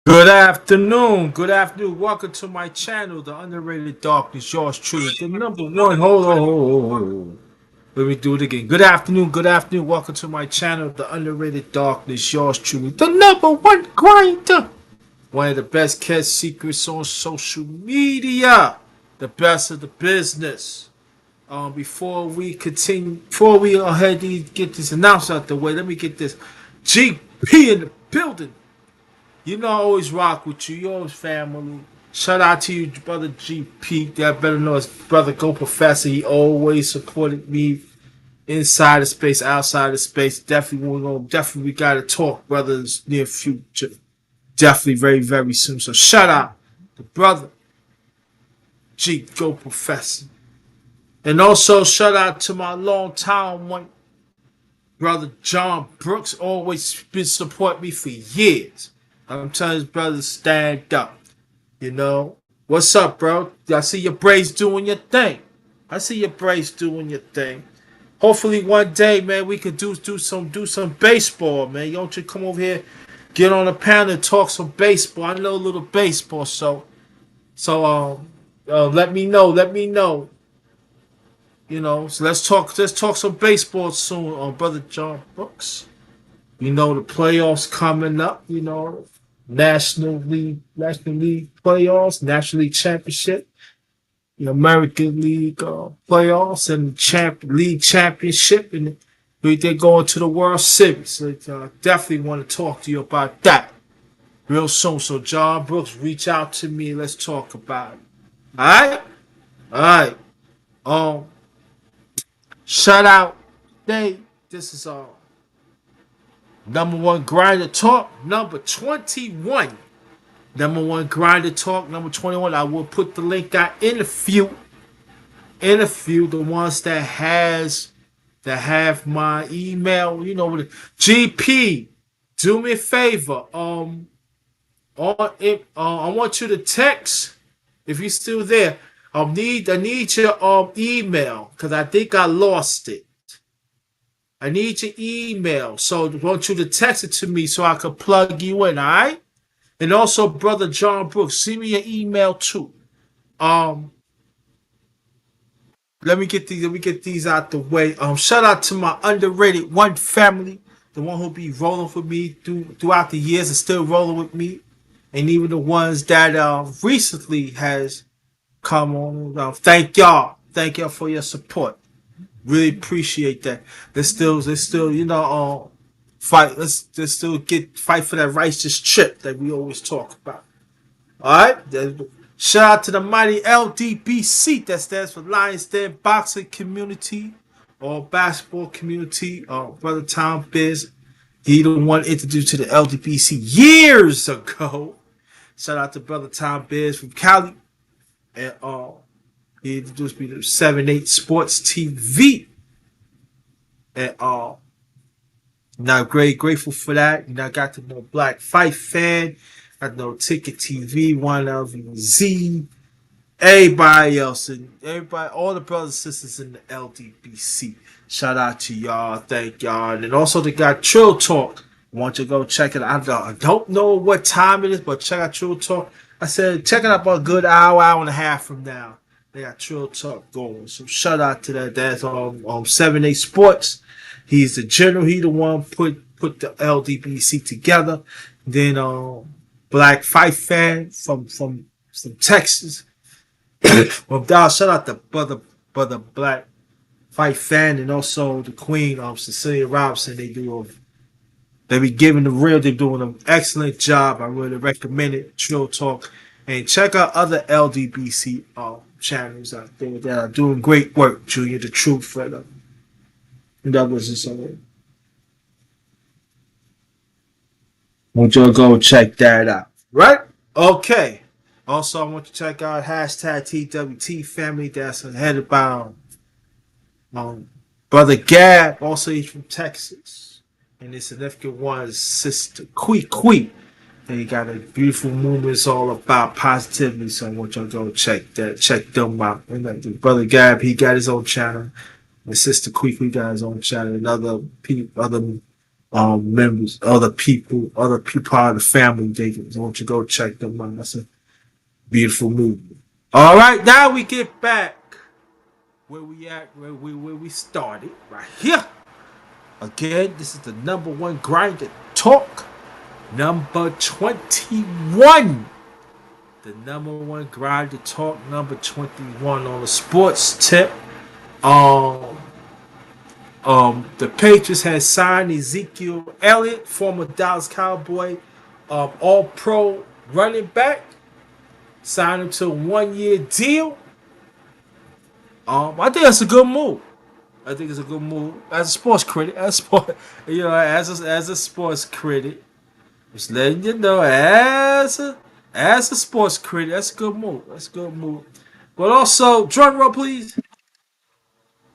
Good afternoon. Good afternoon. Welcome to my channel, The Underrated Darkness. Yours truly, the number one. Hold on. Let me do it again. Good afternoon. Good afternoon. Welcome to my channel, The Underrated Darkness. Yours truly, the number one grinder. One of the best kept secrets on social media. The best of the business. Before we continue, before we go ahead and get this announcement out the way, let me get this GP in the building. You know I always rock with you. You always family. Shout out to you, brother GP. That better know his brother Go Professor. He always supported me inside of space, outside of space. Definitely we gotta talk, brothers, near future. Definitely very, very soon. So shout out to brother G Go Professor. And also shout out to my long time one brother John Brooks. Always been supporting me for years. I'm telling his brothers stand up. You know? What's up, bro? I see your braids doing your thing. I see your braids doing your thing. Hopefully one day, man, we could do some baseball, man. You don't you come over here, get on a panel and talk some baseball. I know a little baseball, so let me know. Let me know. You know, so let's talk some baseball soon, brother John Brooks. You know the playoffs coming up. You know, National League playoffs, National League Championship, the American League playoffs, and League Championship, and they're going to the World Series. So definitely want to talk to you about that real soon. So John Brooks, reach out to me. Let's talk about it. All right, all right. Um, shout out. Hey, this is number one grinder talk, number 21. Number one grinder talk, number 21. I will put the link out in a few. The ones that have my email, you know, GP. Do me a favor. I want you to text if you're still there. I need your email because I think I lost it. I need your email, so I want you to text it to me so I can plug you in, all right? And also, brother John Brooks, send me your email too. Um, let me get these out the way. Shout out to my underrated one family, the one who be rolling with me throughout the years and still rolling with me, and even the ones that recently has come on. Thank y'all for your support. Really appreciate that. Let's still, fight. Let's still fight for that righteous chip that we always talk about. All right. Shout out to the mighty LDBC. That stands for Lions Den Boxing Community or Basketball Community. Brother Tom Biz, he the one introduced to the LDBC years ago. Shout out to brother Tom Biz from Cali, and he introduced me to 7-8 Sports TV. And now grateful for that. You know, I got to know Black Fight Fan. I know Ticket TV, One LVZ, everybody else, and everybody, all the brothers and sisters in the LDBC. Shout out to y'all. Thank y'all. And also they got Trill Talk. I want you to go check it out. I don't know what time it is, but check out Trill Talk. I said check it out about a good hour and a half from now. They got Trill Talk going. So shout out to that. That's 7-8 Sports. He's the general. He the one put the LDBC together. Then Black Fight Fan from Texas. Well, dog, shout out to brother Black Fight Fan, and also the Queen Cecilia Robinson. They be giving the real. They're doing an excellent job. I really recommend it. Trill Talk, and check out other LDBC channels out there that are doing great work. Junior the Truth, Fred. That was just want you to go check that out. Right? Okay. Also, I want you to check out hashtag TWT family. That's headed by brother Gab. Also, he's from Texas. And his significant one is sister Quee. They got a beautiful movement. It's all about positivity. So I want y'all to go check them out. And brother Gab, he got his own channel. My sister Quee got his own channel. And other members, other people part of the family. They want you to go check them out. That's a beautiful movie. All right, now we get back where we at, where we started, right here. Again, this is the number one grinder talk, number 21. The number one grinder talk, number 21 on the sports tip. Um, the Patriots had signed Ezekiel Elliott, former Dallas Cowboy, All Pro running back, signed him to a 1 year deal. I think that's a good move. I think it's a good move as a sports critic, as a sports critic. Just letting you know, as a sports critic, that's a good move. That's a good move. But also, drum roll, please.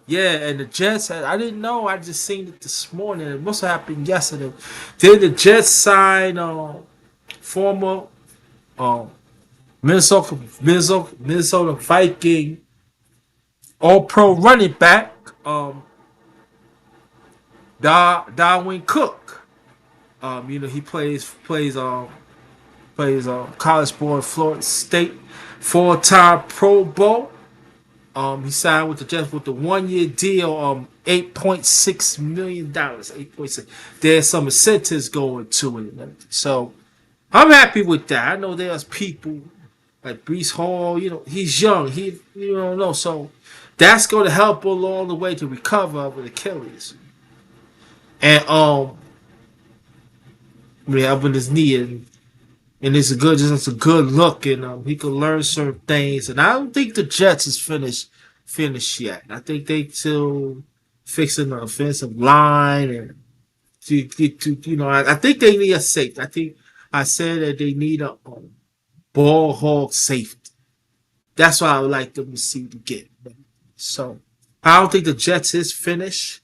Yeah, and the Jets. I didn't know. I just seen it this morning. It must have happened yesterday. Did the Jets sign former um, Minnesota Viking All Pro running back Darwin Cook? He plays college ball at Florida State, 4-time Pro Bowl. He signed with the Jets with the 1 year deal, $8.6 million. 8.6. There's some incentives going to it. So I'm happy with that. I know there's people like Brees Hall, he's young. You don't know. So that's going to help along the way to recover with Achilles. And with his knee, and it's a good look, and he can learn certain things. And I don't think the Jets is finished yet. I think they still fixing the offensive line, and I think they need a safety. I think I said that they need a ball hog safety. That's what I would like them to see to get. So I don't think the Jets is finished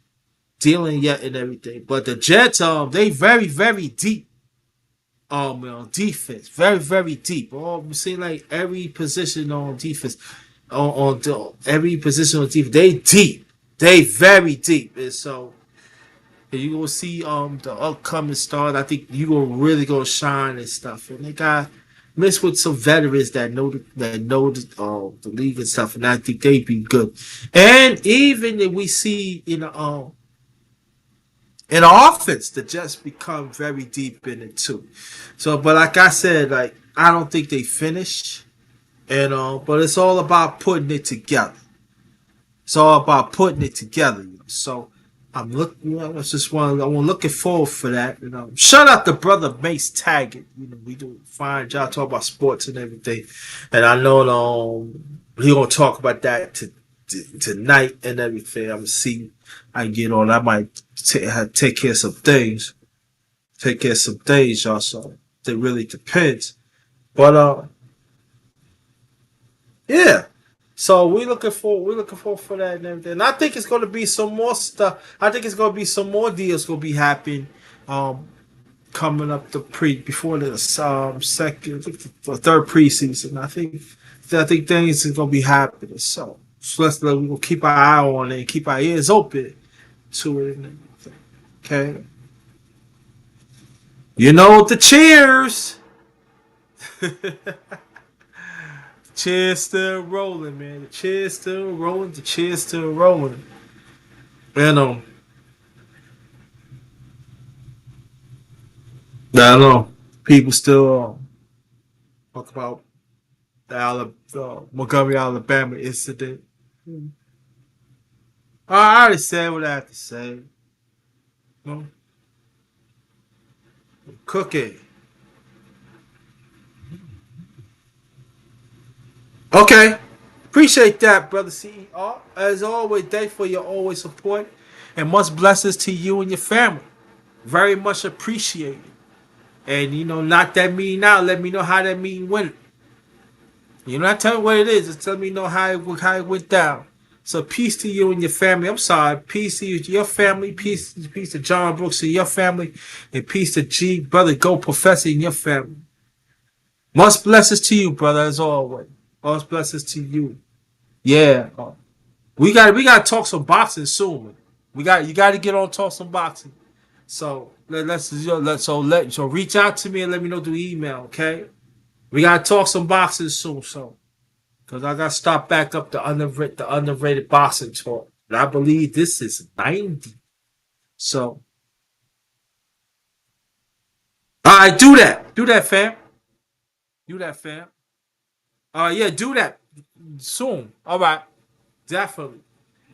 dealing yet and everything, but the Jets they very very deep. Defense, very very deep. We see like every position on defense, every position on defense, they deep, they very deep, and so you gonna see the upcoming stars. I think you gonna really go shine and stuff, and they got mixed with some veterans that know the league and stuff, and I think they be good. And even if we see in the offense, the Jets become very deep in it too. So, but like I said, like I don't think they finished, and but it's all about putting it together. It's all about putting it together. So I'm looking. I'm looking forward for that. Shout out to brother Mace Taggart. We do a fine job talking about sports and everything, and I know he gonna talk about that tonight and everything. I'm gonna see I can get on. I might take care of some things. Take care of some things, y'all. So it really depends. But yeah. So we're looking forward for that and everything. And I think it's gonna be some more stuff. I think it's gonna be some more deals gonna be happening coming up before the third preseason. I think things is gonna be happening. So we will keep our eye on it and keep our ears open to it and everything. Okay. The cheers. Cheers still rolling, man. The cheers still rolling. The cheers still rolling. And I don't know. People still talk about the Montgomery, Alabama incident. I already said what I have to say. Cooking. Okay. Appreciate that, brother CEO. As always, thank for your always support. And much blessings to you and your family. Very much appreciated. And knock that meeting out. Let me know how that meeting went. Not tell me what it is. Just tell me how it went down. So peace to you and your family. I'm sorry. Peace to you, to your family. Peace to John Brooks and your family. And peace to G, brother Go Professor and your family. Much blessings to you, brother, as always. Much blessings to you. Yeah. We got to talk some boxing soon. You got to get on talk some boxing. So let's reach out to me and let me know through email, okay? We gotta talk some boxing soon, so because I gotta start back up the underrated boxing talk. And I believe this is 90. So all right, do that. Do that, fam. Do that, fam. Yeah, do that soon. All right, definitely.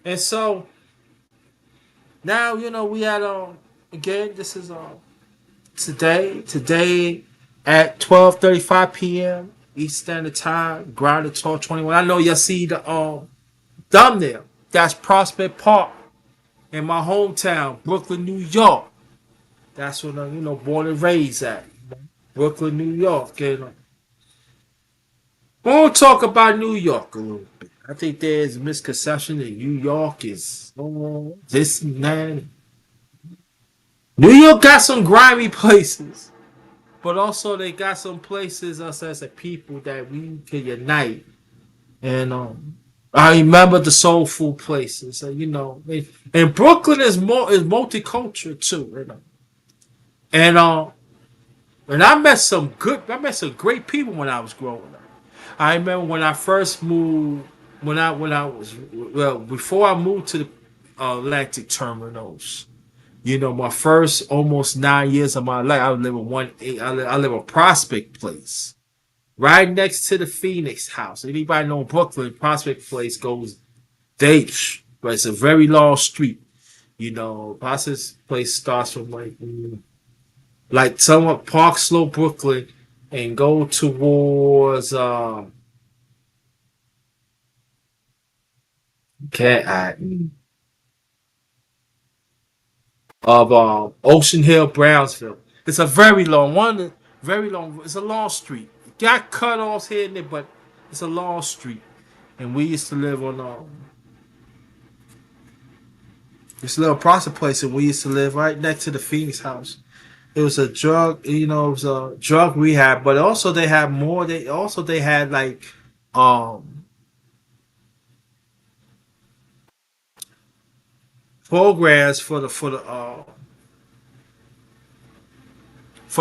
And so now we had again. This is today at 12:35 p.m. East Standard Time. Grounded Talk 21. I know y'all see the thumbnail. That's Prospect Park in my hometown, Brooklyn, New York. That's what born and raised at. Brooklyn, New York. And we'll talk about New York a little bit. I think there's a misconception that New York is this and that. New York got some grimy places, but also they got some places us as a people that we can unite. And I remember the soul food places. And Brooklyn is multicultural too. And I met some great people when I was growing up. I remember when I first moved, when I was well before I moved to the Atlantic terminals. My first almost 9 years of my life, I live in I live a Prospect Place, right next to the Phoenix House. Anybody know Brooklyn? Prospect Place goes dates, but it's a very long street. Prospect Place starts from like somewhat Park Slope, Brooklyn, and go towards Cat of Ocean Hill, Brownsville. It's a very long one, very long. It's a long street. Got cut offs here and there, but it's a long street. And we used to live on this little process place, and we used to live right next to the Phoenix House. It was a drug, it was a drug rehab, but also they had more. They had like um programs for the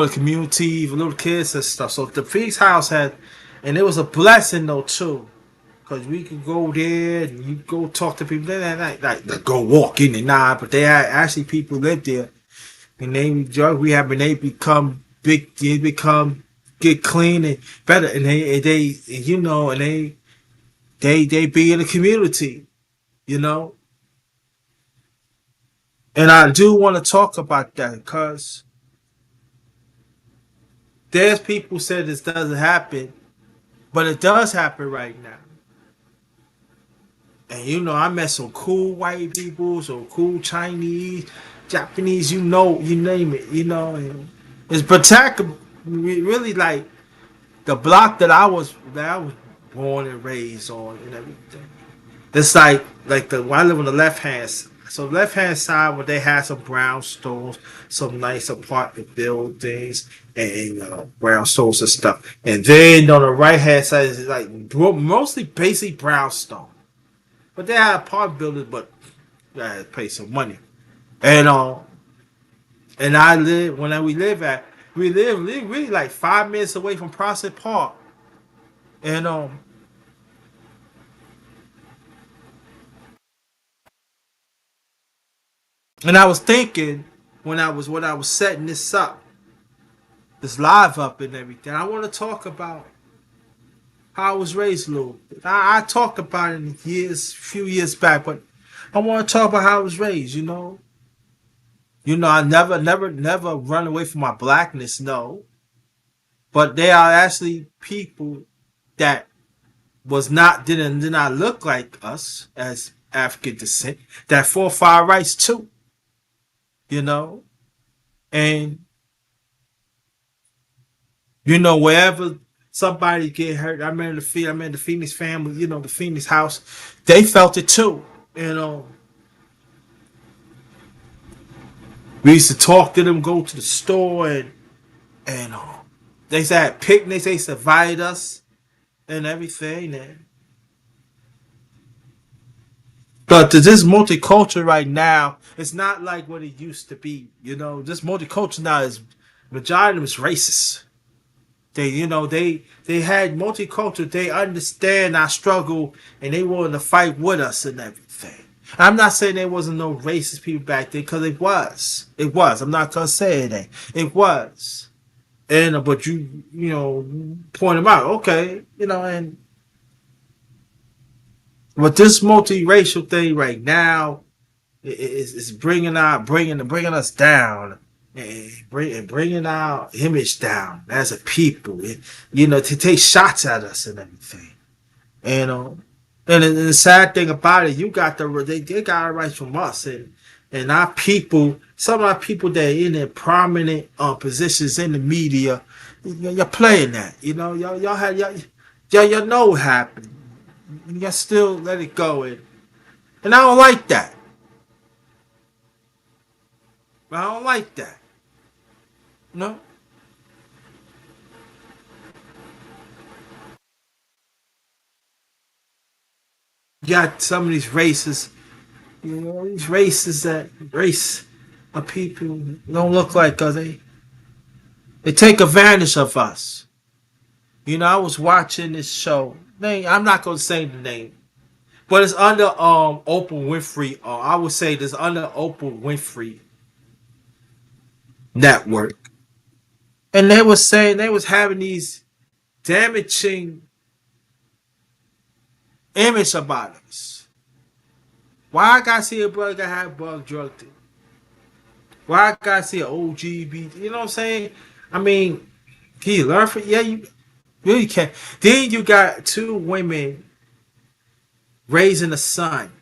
community, for little kids and stuff. So the Phoenix House had, and it was a blessing though too, because we could go there and you go talk to people. They like go walk in and but they had actually people lived there, and they drug rehab and they become big. They become get clean and better, and they be in the community, you know. And I do want to talk about that because there's people said this doesn't happen, but it does happen right now. And I met some cool white people, some cool Chinese, Japanese, you name it, and it's spectacular. Really like the block that I was born and raised on and everything. It's like I live on the left hand. So left hand side where they had some brownstones, some nice apartment buildings, and brownstones and stuff. And then on the right hand side is like mostly basic brownstone. But they had apartment buildings, but I had to pay some money. And I live we live really like 5 minutes away from Prospect Park. And I was thinking when I was setting this live up and everything, I want to talk about how I was raised a little bit. I talked about it in few years back, but I want to talk about how I was raised. I never run away from my blackness. No, but there are actually people that did not look like us as African descent that fought for our rights too. You know, and wherever somebody get hurt, I remember the Phoenix family, the Phoenix house, they felt it too. We used to talk to them, go to the store, and they used to have picnics. They used to invite us and everything. But this multicultural right now, it's not like what it used to be. This multicultural now is majority of them is racist. They had multicultural. They understand our struggle and they willing to fight with us and everything. I'm not saying there wasn't no racist people back then because it was. It was. I'm not gonna say it ain't. It was. And but you point them out. Okay, and but this multiracial thing right now is bringing us down and bringing our image down as a people. To take shots at us and everything. And the sad thing about it, they got it right from us and our people. Some of our people that are in their prominent positions in the media, you're playing that. Y'all had y'all know what happened. Y'all still let it go, and I don't like that. I don't like that. No. You got some of these races, these races that race of people don't look like us. They take advantage of us. I was watching this show. I'm not gonna say the name, but it's under Oprah Winfrey. I would say this under Oprah Winfrey network, and they was saying they was having these damaging image about us. Why I gotta see a brother that had bug drug thing? Why I gotta see an OGB? You know what I'm saying? I mean, can you learn from? Yeah, you really can. Then you got two women raising a son.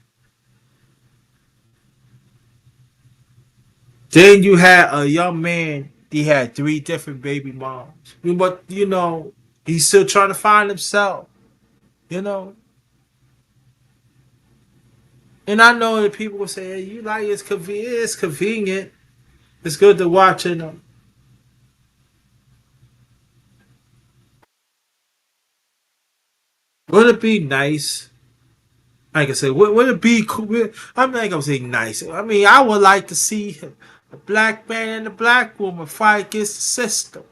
Then you had a young man. He had three different baby moms. But he's still trying to find himself. You know, and I know that people will say, "Hey, you like it's convenient. It's convenient. It's good to watch it." Would it be nice? Like I said, would it be cool? I'm not gonna say nice. I mean, I would like to see a black man and a black woman fight against the system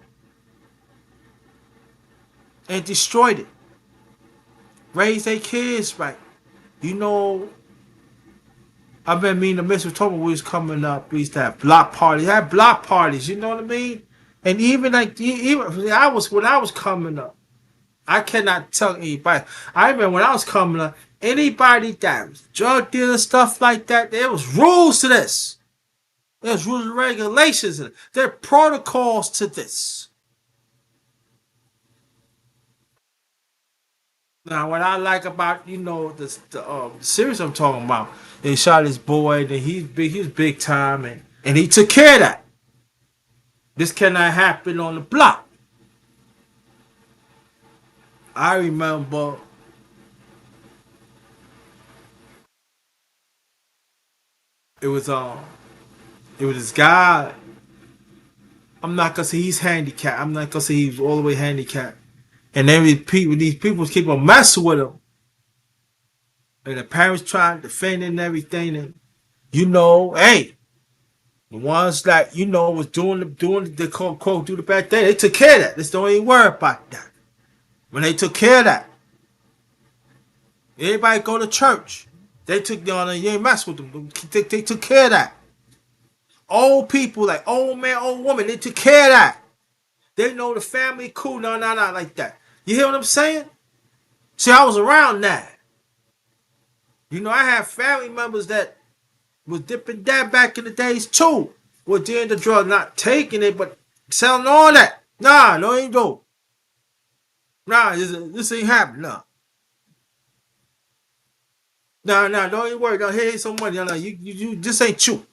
and destroy it. Raise their kids right. You know, I've been meaning to Mr. Tomer we was coming up. We used to have block parties. Have block parties. You know what I mean? And even like even I was when I was coming up. I cannot tell anybody. I remember when I was coming up, anybody that was drug dealer, stuff like that, there was rules to this. There's rules and regulations. There are protocols to this. Now, what I like about, the series I'm talking about, they shot his boy, and he was big time, and he took care of that. This cannot happen on the block. I remember it was this guy. I'm not gonna say he's handicapped. I'm not gonna say he's all the way handicapped. And then these people keep on messing with him. And the parents trying to defend and everything. And hey, the ones that was doing the quote do the bad thing, they took care of that. Let's don't even worry about that. When they took care of that, anybody go to church, they took on you ain't mess with them. They took care of that. Old people, like old man, old woman, they took care of that. They know the family cool, no, like that. You hear what I'm saying? See, I was around that. I have family members that was dipping that back in the days too. Were doing the drug, not taking it, but selling all that. Nah, no, ain't go. Nah, this ain't happening. Nah, don't even worry. Now, here's some money. Nah, you, this ain't you.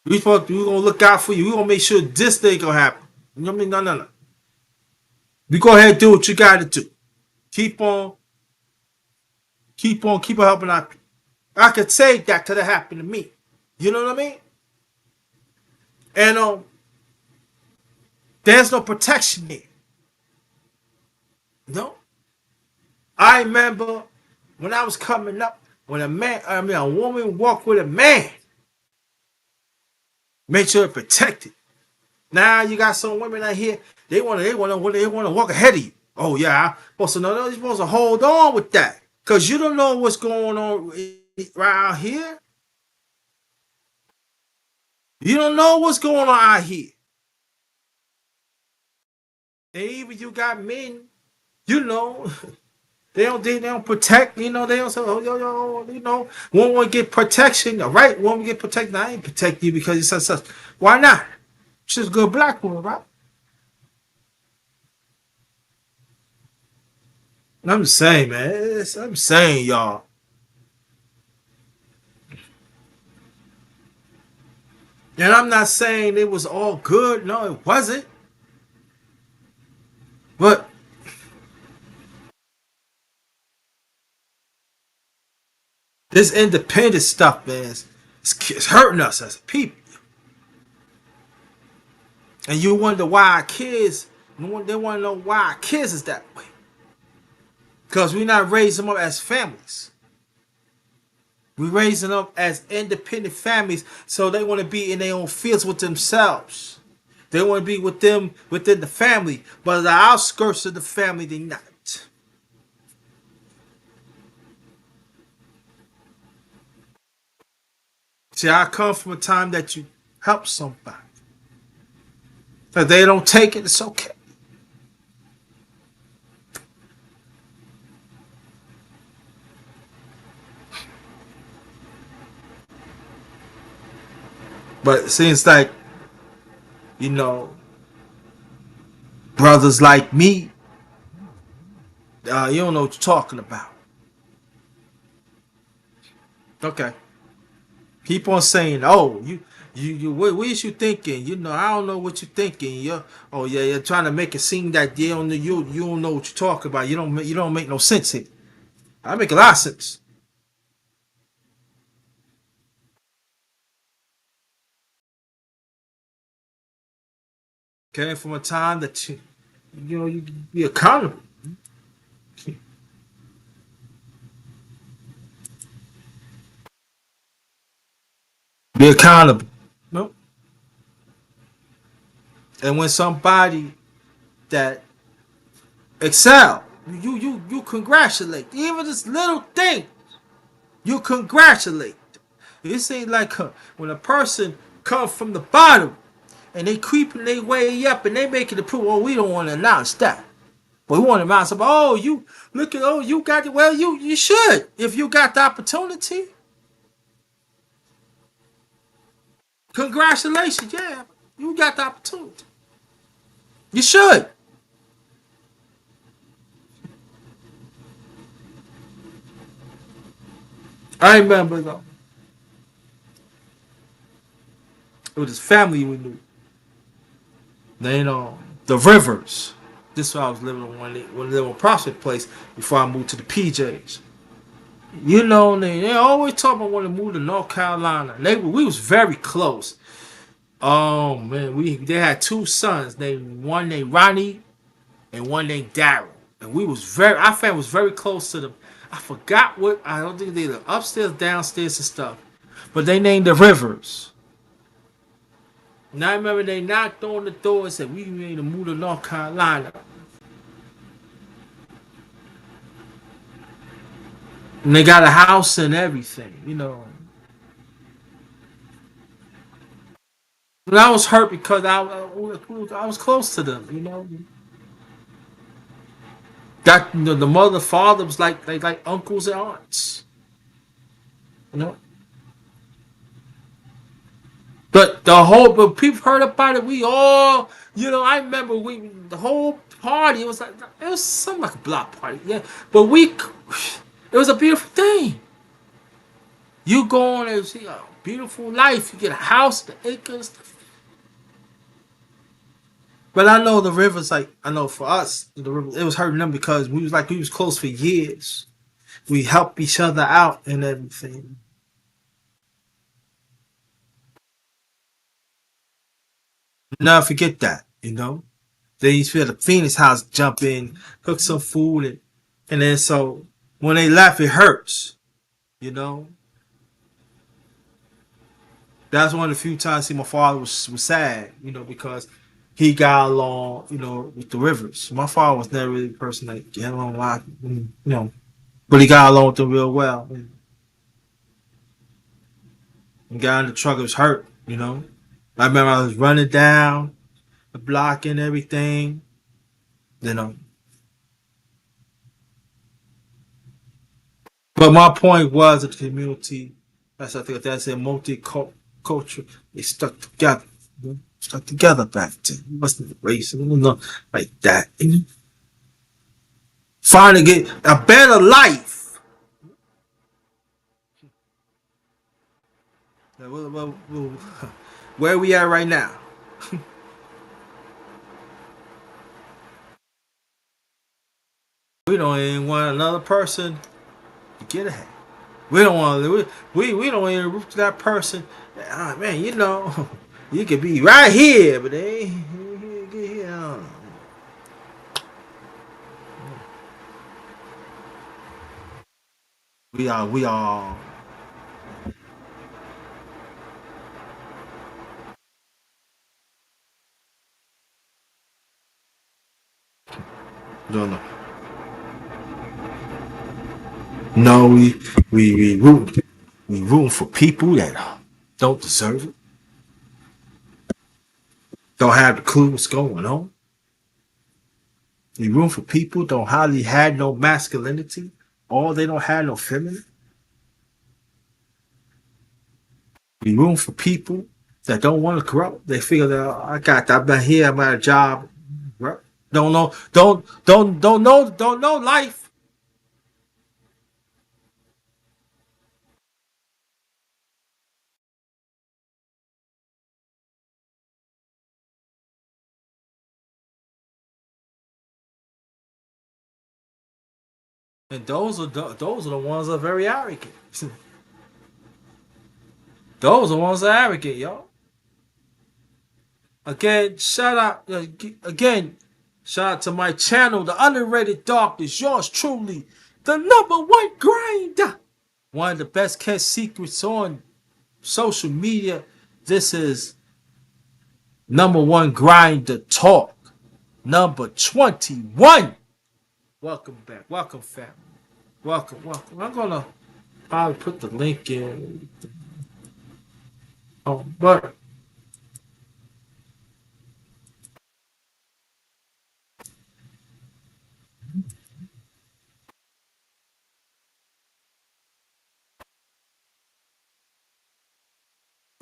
We gonna look out for you. We gonna make sure this thing gonna happen. You know what I mean? No. We go ahead and do what you gotta do. Keep keep on helping out. I could say that could have happened to me. You know what I mean? And there's no protection there. No. I remember when I was coming up, when a woman walked with a man, make sure it protected. Now you got some women out here, they want to walk ahead of you. Oh yeah, I'm supposed to know. You're supposed to hold on with that, cause you don't know what's going on right out here. You don't know what's going on out here. And even you got men, you know, they don't protect. They don't say, oh yo, one will get protection. The right one will get protected. I ain't protect you because you said such. Why not? She's a good black woman, right? I'm just saying, man. I'm saying, y'all. And I'm not saying it was all good. No, it wasn't. But this independent stuff, man, it's hurting us as a people. And you wonder why our kids, they want to know why our kids is that way. Because we're not raising them up as families. We're raising them up as independent families, so they want to be in their own fields with themselves. They want to be with them within the family, but the outskirts of the family, they not. See, I come from a time that you help somebody. If they don't take it, it's okay. But it seems like, you know, brothers like me, you don't know what you're talking about. Okay. Keep on saying, oh, what is you thinking? I don't know what you're thinking. Oh yeah, you're trying to make it seem that you don't know what you're talking about. You don't make no sense here. I make a lot of sense. Came from a time that you be accountable. Be accountable. No. And when somebody that excel, you congratulate. Even this little thing, you congratulate. It ain't like when a person comes from the bottom and they creeping their way up and they making it prove. Oh, we don't want to announce that, but we want to announce. Oh, you look at. Oh, you got it. Well, you should if you got the opportunity. Congratulations, yeah, you got the opportunity. You should. I remember though, it was his family we knew. They the rivers. This is where I was living on one little prospect place before I moved to the PJs. They always talk about wanting to move to North Carolina. We was very close. Oh man, they had two sons. One named Ronnie and one named Daryl. And our family was very close to them. I forgot what I don't think they were upstairs, downstairs and stuff. But they named the rivers. And I remember they knocked on the door and said, we need to move to North Carolina. And they got a house and everything. But I was hurt because I was close to them. Got the mother, father was like uncles and aunts. You know. But people heard about it. We all, I remember the whole party. It was something like a block party, yeah. But it was a beautiful thing. You go on and see a beautiful life. You get a house, the acres. But I know the rivers, I know for us, the river, it was hurting them because we was close for years. We helped each other out and everything. Never forget that. They used to be at the Phoenix house, jump in, cook some food, and And then so when they left, it hurts. You know, that's one of the few times I see my father was sad. You know, because he got along, you know, with the Rivers. My father was never really a person that get along a lot, you know, but he got along with them real well. And got in the truck, it was hurt, you know. I remember I was running down the block and everything, you know. But my point was that the community, that's I think that's a multicultural, they stuck together. You know? Stuck together back then. It wasn't racist, you know, like that. You know? Trying to get a better life. Where we at right now? We don't even want another person to get ahead. We don't want to. We don't even root to that person. Ah, man, you know, you could be right here, but they ain't get here. We are. No, no, no. We root for people that don't deserve it. Don't have the clue what's going on. We root for people don't hardly had no masculinity, or they don't have no feminine. We room for people that don't want to grow. They figure that I got that. I've been here. I'm at a job. Don't know. Don't know life. And those are the ones that are very arrogant. Those are the ones that are arrogant, y'all. Again, shout out again. Shout out to my channel, the underrated darkness. Yours truly, the number one grinder. One of the best kept secrets on social media. This is number one grinder talk. Number 21. Welcome back. Welcome, family. Welcome, welcome. I'm gonna probably put the link in. Oh, but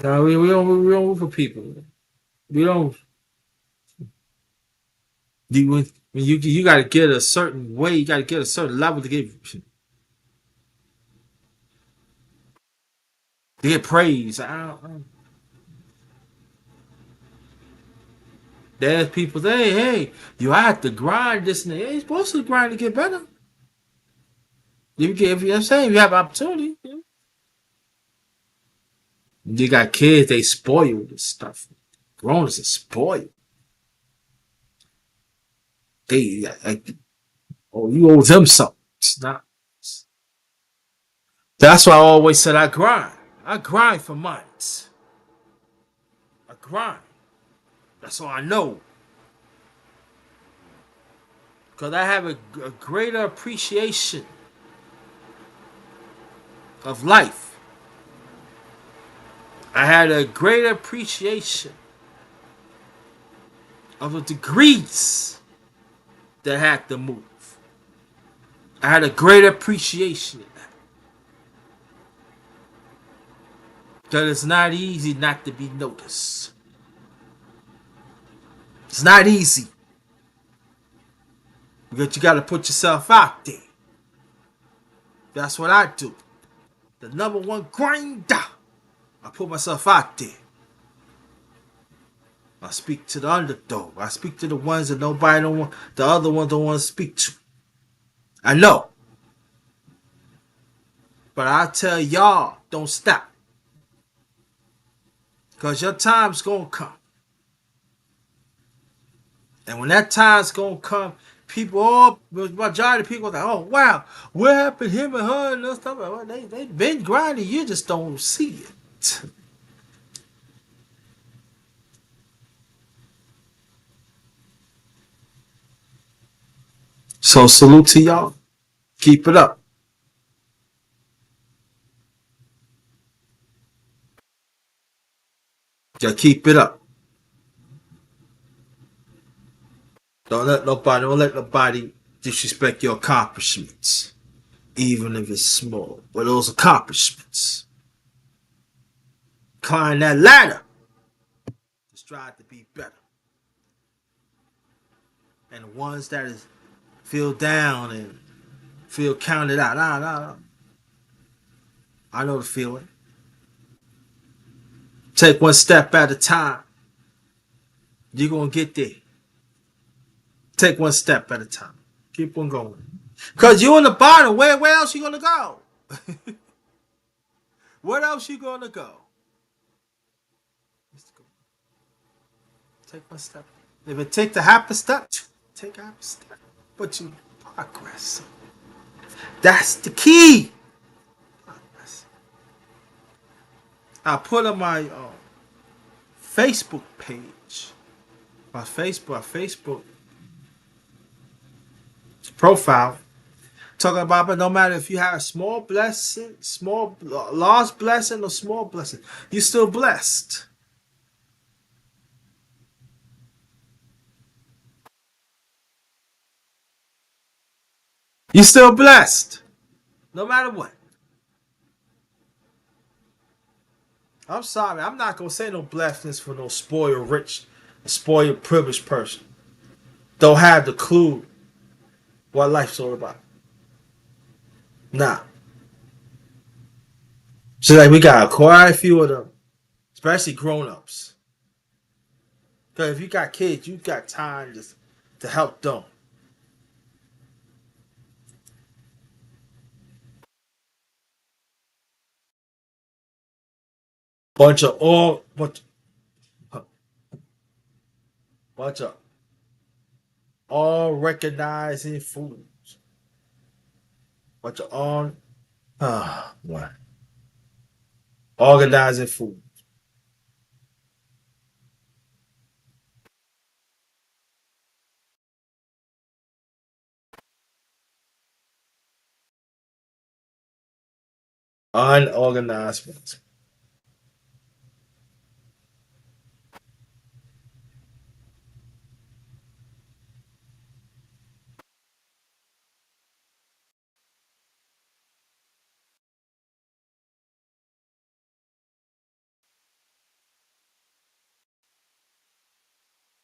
no, we don't move for people. We don't. You got to get a certain way. You got to get a certain level to get praise. There's people say, hey, you have to grind this and that. You're supposed to grind to get better. If you're saying you have opportunity, you got kids, they spoil this stuff. Grown ups are spoiled. They like, oh, you owe them something. It's not. That's why I always said I grind. I grind for months. I grind. That's all I know. Because I have a greater appreciation of life. I had a greater appreciation of the degrees that had to move. I had a greater appreciation of that. Because it's not easy not to be noticed. It's not easy. Because you got to put yourself out there. That's what I do. The number one grinder. I put myself out there. I speak to the underdog. I speak to the ones that nobody don't want, the other ones don't want to speak to. I know. But I tell y'all, don't stop. Because your time's going to come. And when that time's going to come, People, all majority of people, like, oh wow, what happened to him and her and stuff? Well, they been grinding. You just don't see it. So salute to y'all. Keep it up. Just keep it up. Don't let nobody disrespect your accomplishments, even if it's small. But those accomplishments, climb that ladder. Just strive to be better. And the ones that is feel down and feel counted out, nah. I know the feeling. Take one step at a time. You're gonna get there. Take one step at a time. Keep on going. Cause you on the bottom. Where else you gonna go? Where else you gonna go? Take one step. If it take the half a step, take half a step. But you progress. That's the key. Progress. I put on my Facebook page, my Facebook profile, talking about, but no matter if you have a small blessing, small large blessing or small blessing, you're still blessed. You're still blessed, no matter what. I'm sorry, I'm not gonna say no blessings for no spoiled rich, spoiled privileged person. Don't have the clue what life's all about. Nah. So like we got quite a few of them, especially grown ups. Cause if you got kids, you got time just to help them. Bunch of all bunch of all recognizing fools. Bunch of all what? Organizing fools. Unorganized ones.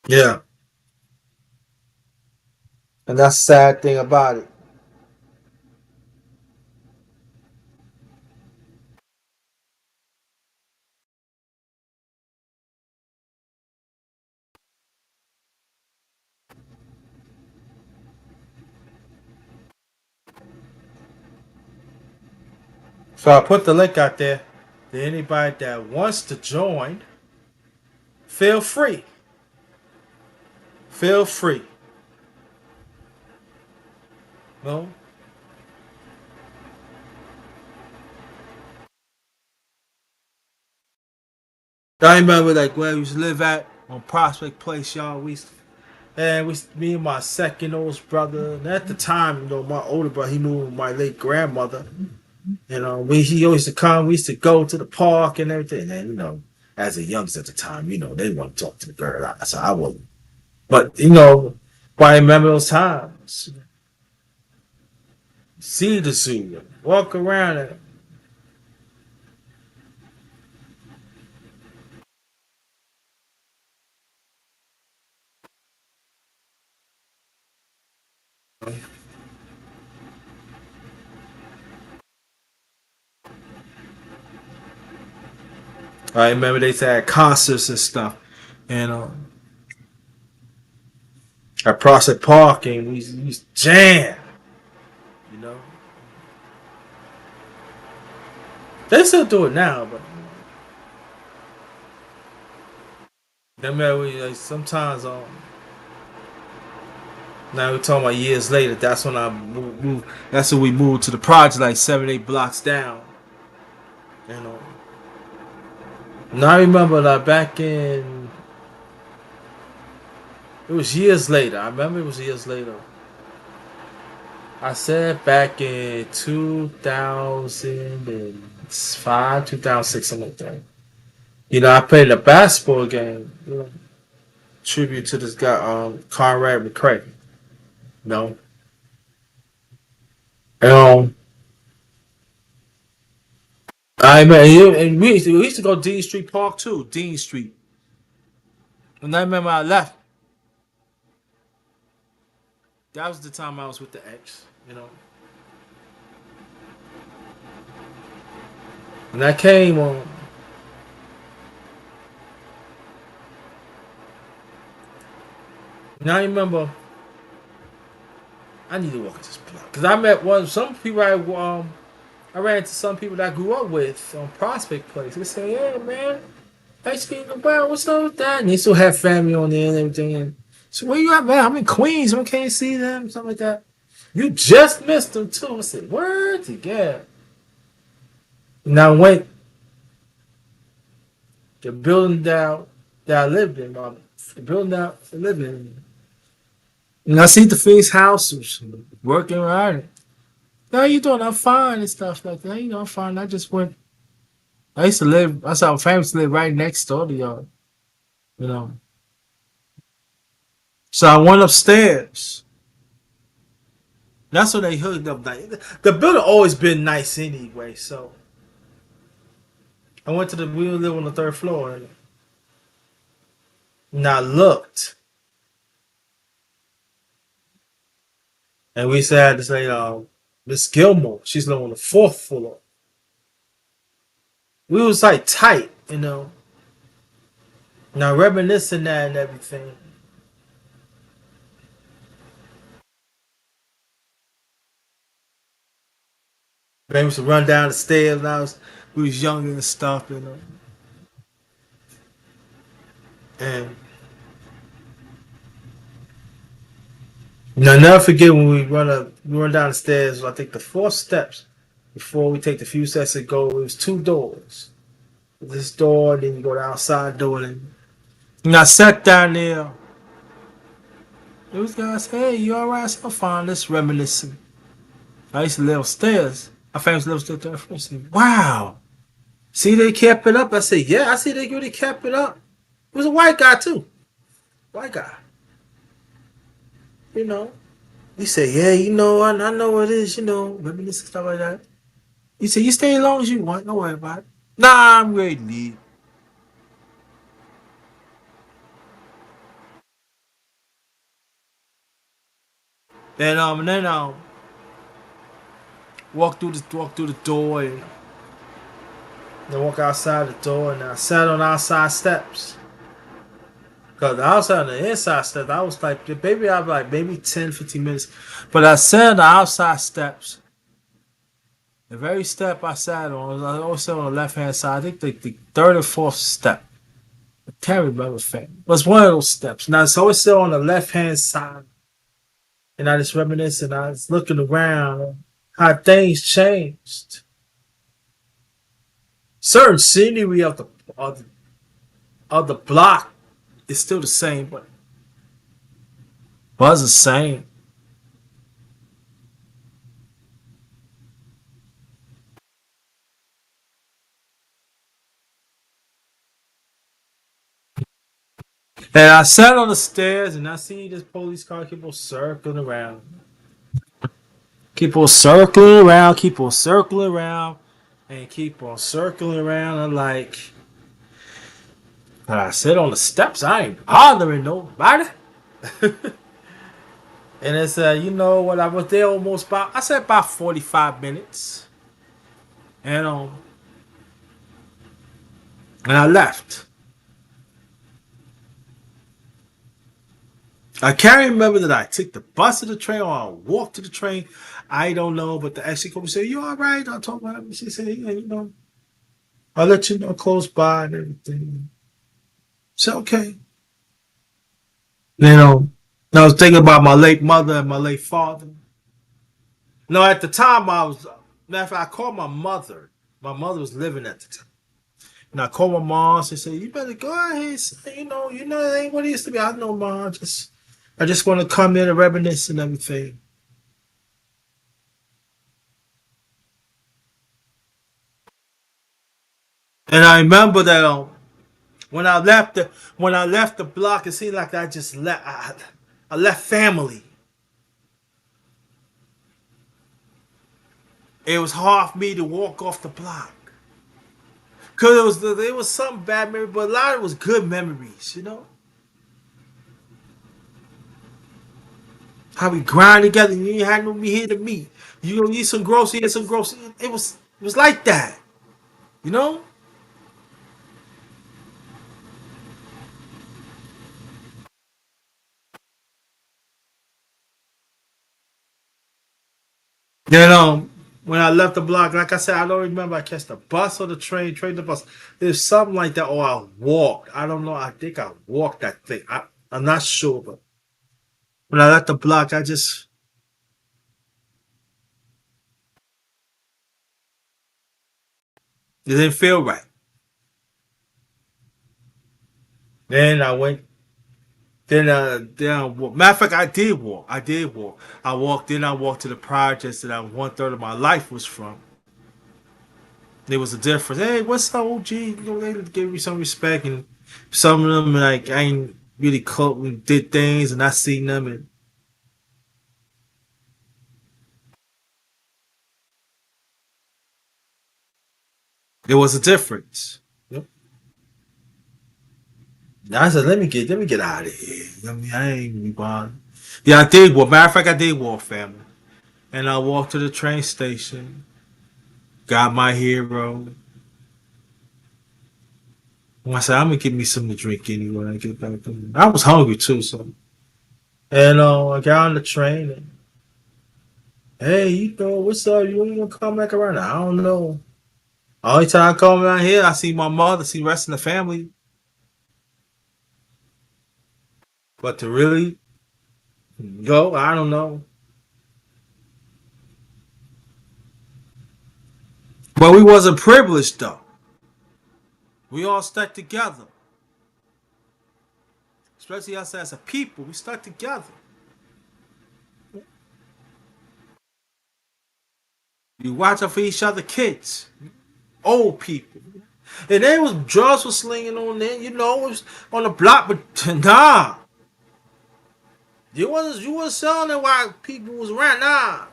Yeah. And that's the sad thing about it. So I put the link out there to anybody that wants to join. Feel free. Feel free. No. I remember like where we used to live at on Prospect Place, y'all. Me and my second oldest brother, and at the time, my older brother, he knew my late grandmother. He always used to come. We used to go to the park and everything. And as a youngster at the time, they want to talk to the girl. So I wasn't. But I remember those times. See the zoo, walk around, and I remember they had concerts and stuff. And at Prospect Park, and we used to jam. You know, they still do it now, but they remember like sometimes Now we're talking about years later. That's when that's when we moved to the project, like 7, 8 blocks down. You know. Now I remember that back in it was years later. I remember it was years later. I said back in 2005, 2006, something like that. You know, I played a basketball game. You know, tribute to this guy, Conrad McCray. You know, and, I mean, and we used to go Dean Street Park too, Dean Street. And I remember I left. That was the time I was with the ex. You know, and I came on. And I remember I need to walk this block because I met some people I ran into some people that I grew up with on Prospect Place. They say, "Yeah, man, nice to meet you. What's up with that?" And they still have family on there and everything. And so where you at, man? I'm in Queens. I can't see them. Something like that. You just missed them too. I said, "Word together." And I went the building down that I lived in, the building that I lived in, and I see the face house working around it. How you doing? I'm fine and stuff like that. You know, I'm fine. I just went. I used to live. I saw family used to live right next door to y'all. You know, so I went upstairs. That's when they hooked up. The building always been nice anyway. So I went to we live on the third floor, and I looked, and we said to say, Miss Gilmore, she's living on the fourth floor. We was like tight, you know. Now reminiscing that and everything. Man, we used to run down the stairs. And we was younger and stuff, you know. And I'll never forget when we run down the stairs. I think the 4 steps before we take the few steps to go. It was 2 doors. This door, then you go to the outside door. And I sat down there. Those guys, hey, you alright? So fine. Let's reminiscing. I used to live upstairs. My family lives upstairs. I said, wow. See, they kept it up. I said, yeah, I see they really kept it up. It was a white guy too. White guy. You know. He said, yeah, you know, I know what it is, you know, reminiscing stuff like that. He said, you stay as long as you want. Don't worry about it. Nah, I'm ready to leave. And then walk through the door and then walk outside the door and I sat on the outside steps. Cause the outside and the inside steps, I was like, maybe I was like maybe 10, 15 minutes. But I sat on the outside steps. The very step I sat on, I always sat on the left hand side. I think the third or fourth step. I can't remember. It was one of those steps. Now it's always still on the left hand side. And I just reminisce and I was looking around how things changed. Certain scenery of the block is still the same, but was the same. And I sat on the stairs and I see this police car keep on circling around. Keep on circling around, keep on circling around, and keep on circling around. I'm like, I sit on the steps, I ain't bothering nobody. And it's you know what, I was there almost about I said about 45 minutes. And and I left. I can't remember that I took the bus to the train or I walked to the train. I don't know, but the ex come and say, you all right? I told her, she said, yeah, you know, I'll let you know close by and everything. So, okay. You know. And I was thinking about my late mother and my late father. No, at the time I was. Matter of fact, I called my mother. My mother was living at the time. And I called my mom. She said, "You better go ahead. Son. It ain't what it used to be. I know, mom. I just want to come in and reminisce and everything." And I remember that when I left the block, it seemed like I just left. I left family. It was hard for me to walk off the block because there was some bad memory, but a lot of it was good memories. How we grind together. You had no me here to meet. You gonna eat some groceries, eat some groceries. It was like that. You know. Then when I left the block, like I said, I don't remember I catch the bus or the train the bus. There's something like that, or I walked. I don't know. I think I walked that thing. I'm not sure, but when I left the block, it didn't feel right. Then I went. Then I walked. Matter of fact, I did walk. I did walk. I walked. Then I walked to the projects that one third of my life was from. There was a difference. Hey, what's up, OG? They gave me some respect, and some of them like I ain't really caught and did things, and I seen them, and there was a difference. Yep. I said, let me get out of here. I ain't even bothered. Yeah, I did walk. Matter of fact, I did walk, family, and I walked to the train station. Got my hero. And I said, I'm gonna get me something to drink anyway. When I get back. I was hungry too, so. And I got on the train. And, hey, what's up? You ain't gonna come back around? I don't know. Only time I come around here, I see my mother, see the rest of the family. But to really go, I don't know. But we wasn't privileged though. We all stuck together. Especially us as a people, we stuck together. We watch out for each other, kids, old people. And there was drugs was slinging on there, it was on the block, but nah. You was selling it while people was around, nah.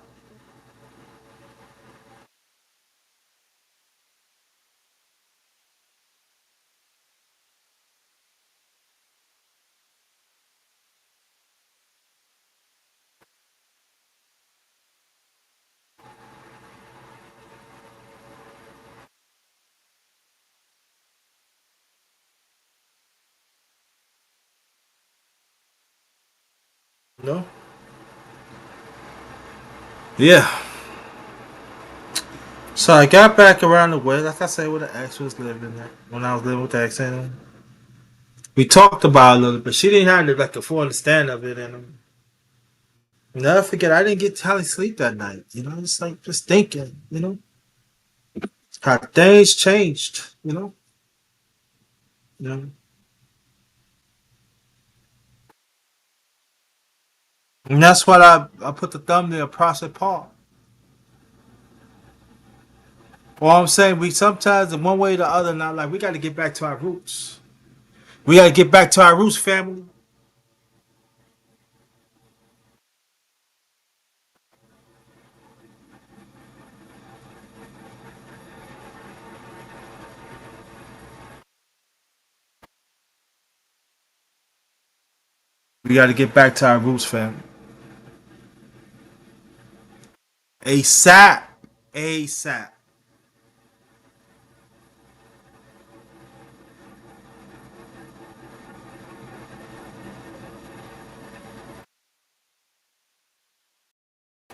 No? Yeah. So I got back around the way, like I said, where the ex was living at. When I was living with the ex, and we talked about it a little bit. She didn't have like a full understanding of it, and never forget, I didn't get hardly sleep that night. It's like just thinking, how things changed. You know, and that's what I put the thumbnail, Prospect Park. Well, I'm saying we sometimes in one way or the other now, like we got to get back to our roots. We got to get back to our roots, family. We got to get back to our roots, family. ASAP. ASAP.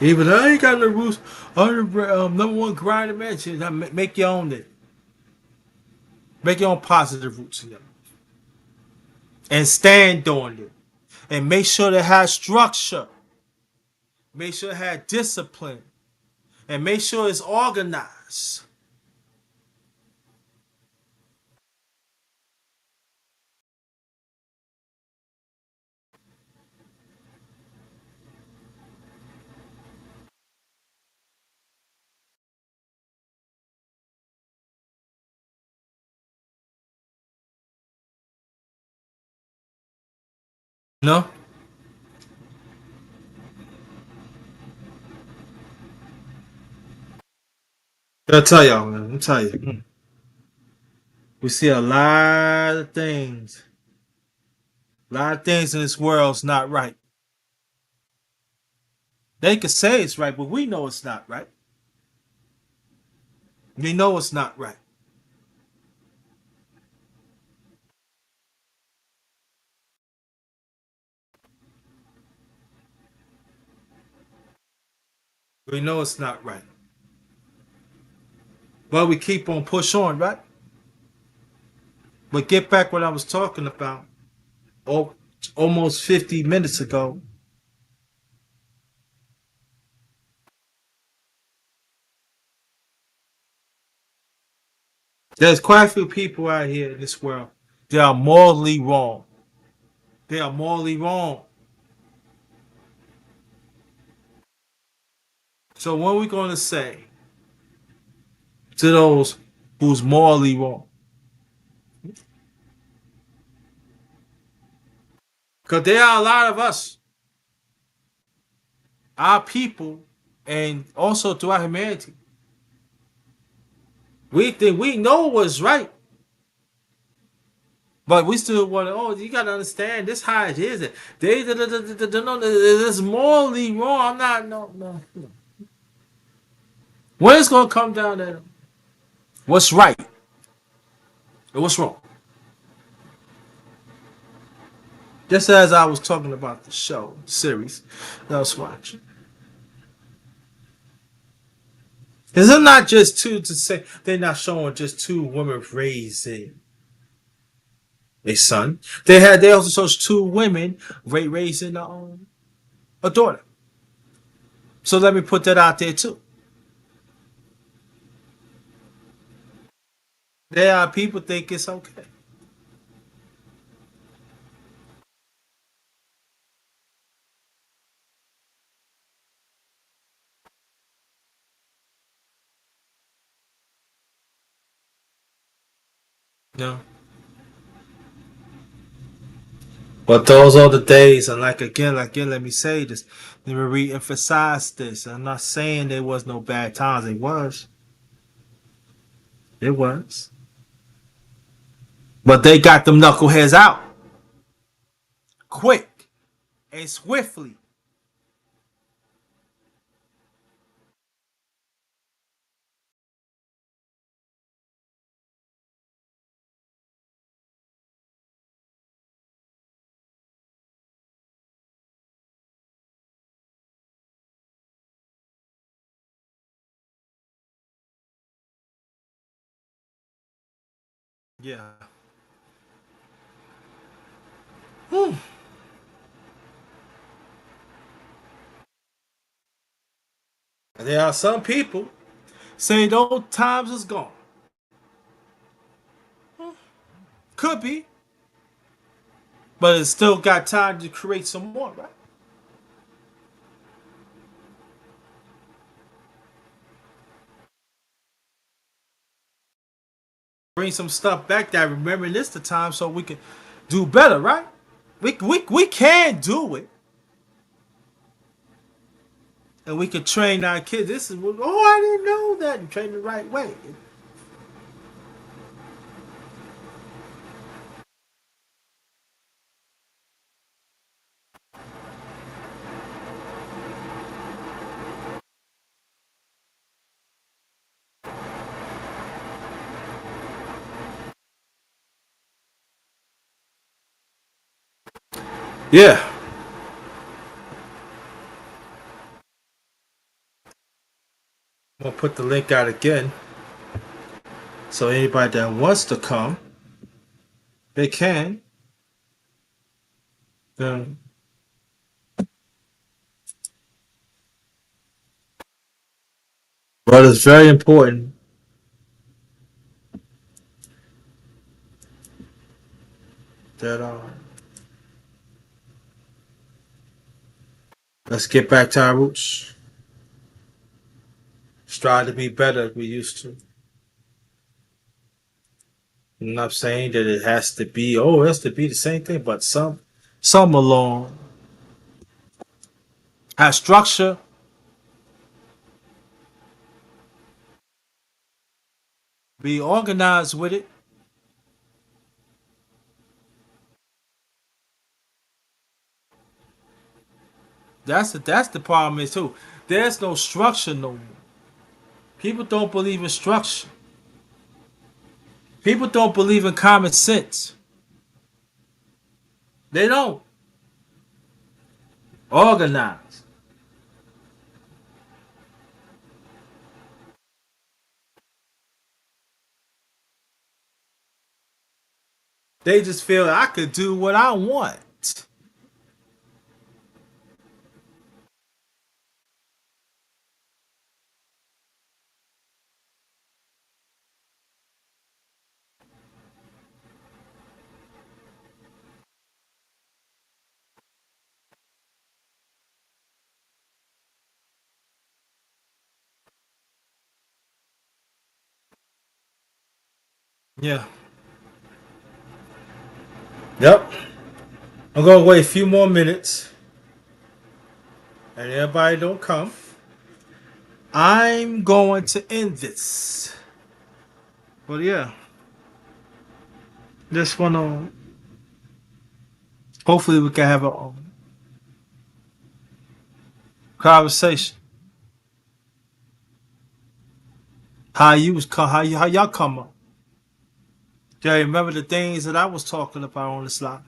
Even I ain't got no roots. Number one grind mention. Make your own it. Make your own positive roots in them. And stand on it. and make sure they had structure, make sure it had discipline, and make sure it's organized. No, I'll tell y'all, man. I'll tell you. We see a lot of things in this world's not right. They can say it's right, but we know it's not right. We know it's not right. We know it's not right. But we keep on push on, right? But get back what I was talking about. Oh, almost 50 minutes ago. There's quite a few people out here in this world. They are morally wrong. They are morally wrong. So what are we going to say to those who's morally wrong? Because there are a lot of us, our people, and also throughout humanity. We think we know what's right, but we still want to. Oh, you got to understand this how it is. They no, it's morally wrong. I'm not no. When it's gonna come down to what's right and what's wrong. Just as I was talking about the show series that I was watching. Is it not just two to say they're not showing just two women raising a son? They also show two women raising a daughter. So let me put that out there too. There are people think it's okay. No. But those are the days, and again, let me say this. Let me re-emphasize this. I'm not saying there was no bad times. It was. It was. But they got them knuckleheads out quick and swiftly. Yeah. Whew. There are some people saying those times is gone. Could be, but it's still got time to create some more, right? Bring some stuff back that reminisce the time so we can do better, right? We can do it, and we can train our kids. This is I didn't know that, and train the right way. Yeah, I'm gonna put the link out again, so anybody that wants to come, they can. But it's very important that let's get back to our roots. Strive to be better than we used to. I'm not saying that it has to be, oh, it has to be the same thing, but some along have structure, be organized with it. That's the problem is too. There's no structure no more. People don't believe in structure. People don't believe in common sense. They don't organize. They just feel I could do what I want. Yeah. Yep. I'm gonna wait a few more minutes, and everybody don't come. I'm going to end this. But yeah, this one. Hopefully, we can have a conversation. How y'all come up? Yeah, remember the things that I was talking about on the slide.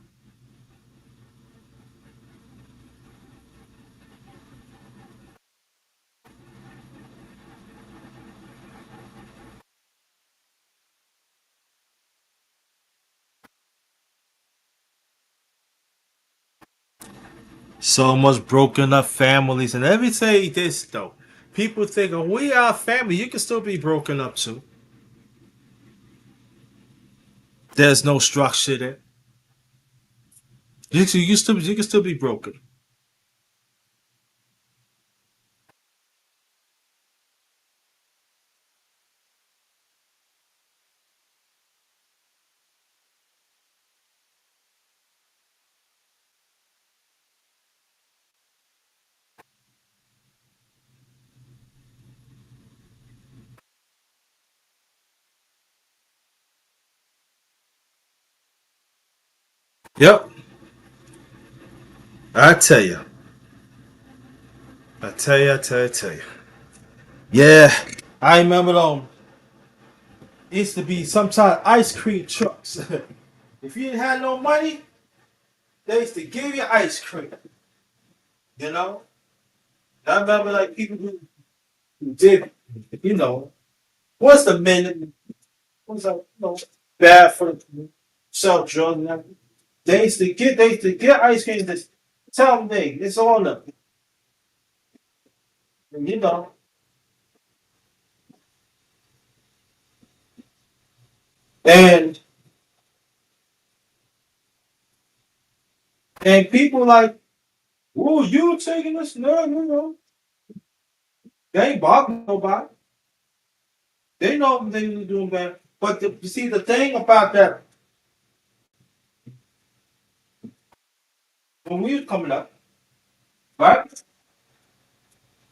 So much broken up families, and let me say this though. People think, oh, we are family. You can still be broken up too. There's no structure there. You can still be broken. Yep. I tell you. I tell you. Yeah. I remember it used to be sometimes ice cream trucks. If you didn't have no money, they used to give you ice cream. You know? I remember like people who did, you know, what's the minute? What's up? Bad for the sell drugs and everything. They used to get ice cream. Just tell them it's on them. And, and and people like, oh, you taking this? No. They ain't bothering nobody. They know they was doing bad. But you see, the thing about that, when we was coming up, right?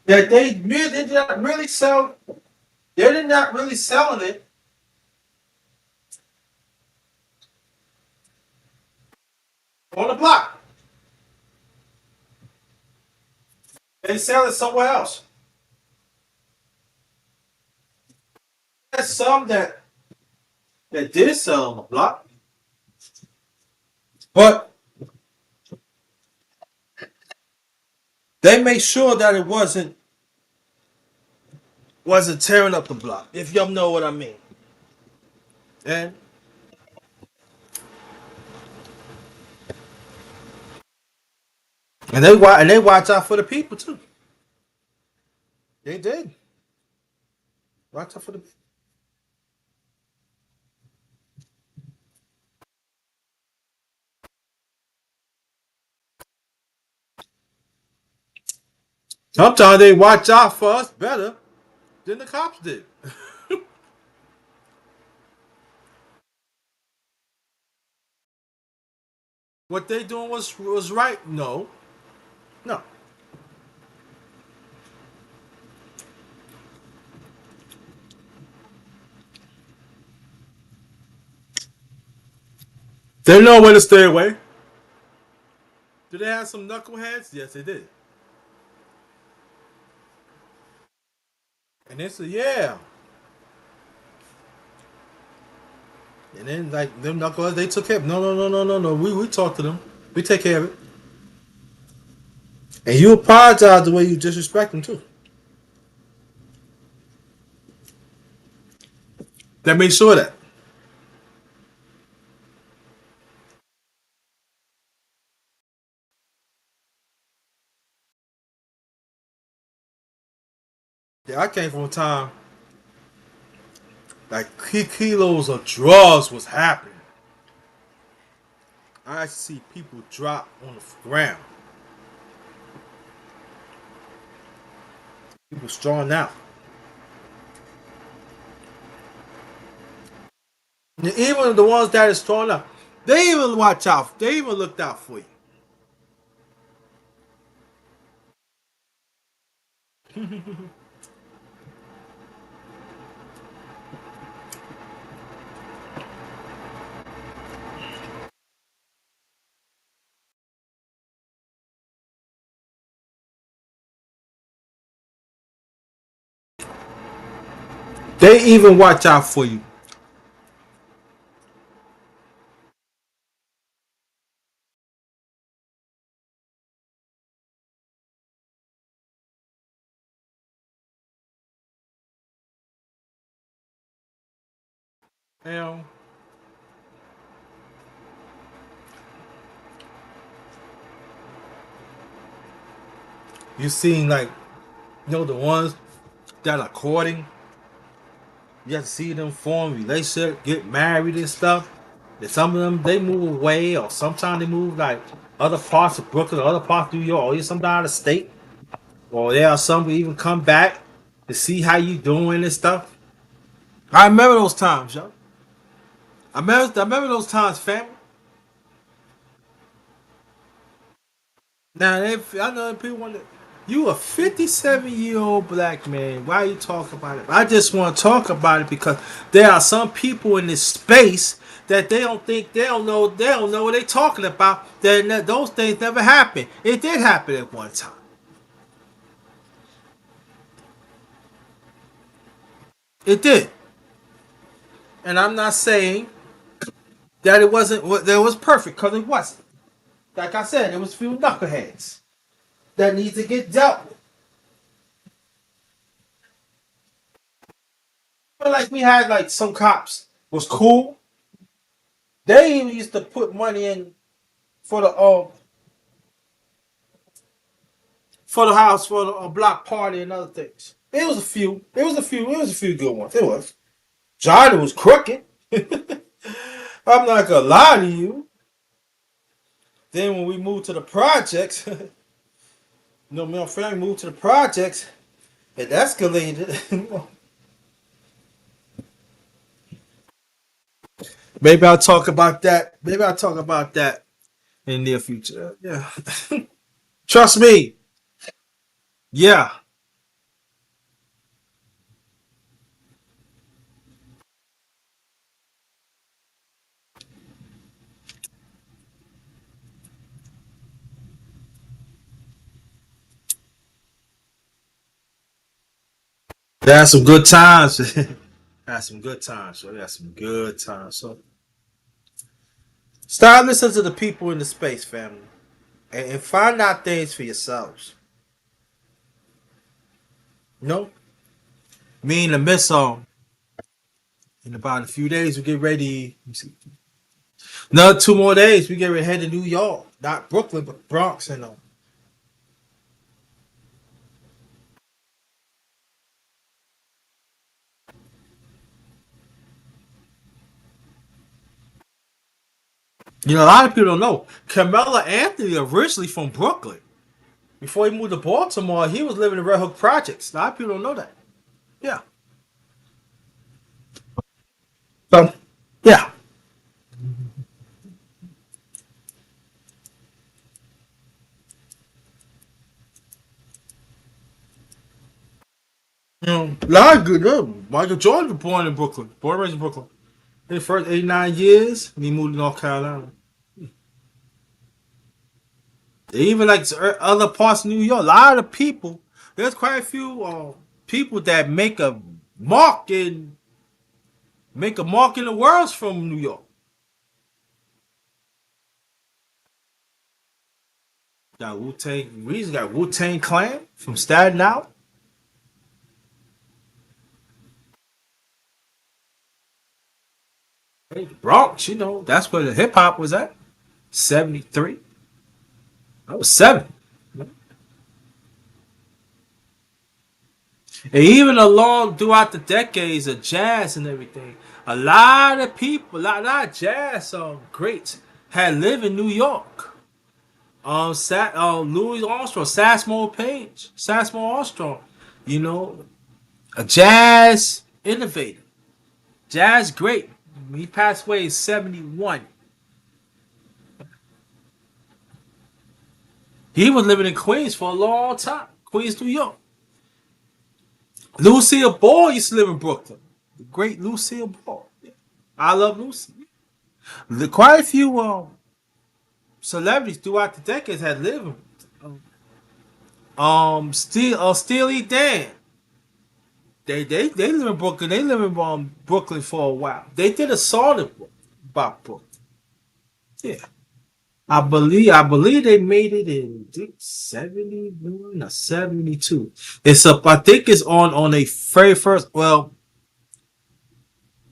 That they did not really sell. They did not really selling it on the block. They sell it somewhere else. There's some that did sell on the block, but they made sure that it wasn't tearing up the block. If y'all know what I mean. And and they watch out for the people too. They did. Watch out for the. Sometimes they watch out for us better than the cops did. What they doing was right? No, no. They know where to stay away. Did they have some knuckleheads? Yes, they did. And they said, yeah. And then like them knuckleheads, they took care. No, no, no, no, no, no. We talked to them. We take care of it. And you apologize the way you disrespect them too. That made sure that. Yeah, I came from a time like kilos of drugs was happening. I see people drop on the ground. People strung out. And even the ones that is strung out, they even watch out. They even looked out for you. They even watch out for you. You know, you seen like the ones that are courting. You have to see them form relationship, get married and stuff. And some of them they move away, or sometimes they move like other parts of Brooklyn, or other parts of New York, or even sometimes out of state. Or there are some who even come back to see how you doing and stuff. I remember those times, yo. I remember those times, family. Now, if I know people want to, you a 57-year-old black man. Why are you talking about it? I just want to talk about it because there are some people in this space that they don't think they don't know what they're talking about. That those things never happened. It did happen at one time. It did, and I'm not saying that it wasn't that it was perfect because it wasn't. Like I said, it was a few knuckleheads that need to get dealt with. But like we had like some cops was cool. They even used to put money in for the house for the block party and other things. It was a few. It was a few. It was a few good ones. It was. Johnny was crooked. I'm not gonna lie to you. Then when we moved to the projects, me and family moved to the projects. It escalated. Maybe I'll talk about that. Maybe I'll talk about that in the near future. Yeah. Trust me. Yeah. They had some good times. Had some good times. So had some good times. So start listening to the people in the space, family, and find out things for yourselves. You know, me and the miss in about a few days we get ready. Let me see. Another 2 more days we get ready to head to New York, not Brooklyn but Bronx and You know, a lot of people don't know. Carmelo Anthony originally from Brooklyn. Before he moved to Baltimore, he was living in Red Hook Projects. A lot of people don't know that. Yeah. So, yeah. A lot of good. Michael Jordan was born in Brooklyn. Born and raised in Brooklyn. His first 89 years, and he moved to North Carolina. Even like other parts of New York, a lot of people. There's quite a few people that make a mark in the world from New York. Got Wu Tang. We got Wu Tang Clan from Staten Island. Hey, Bronx, you know, that's where the hip hop was at. 73. I was 7. And even along throughout the decades of jazz and everything, a lot of people, lot of jazz greats had lived in New York. Louis Armstrong, Saxmo Armstrong, you know, a jazz innovator, jazz great. He passed away in 71. He was living in Queens for a long time, Queens, New York. Lucille Ball used to live in Brooklyn. The great Lucille Ball. I love Lucy. Quite a few celebrities throughout the decades had lived. Steely Dan. They live in Brooklyn. They live in Brooklyn for a while. They did a song about Brooklyn. Yeah, I believe they made it in 71 or 72. It's up. I think it's on a very first. Well,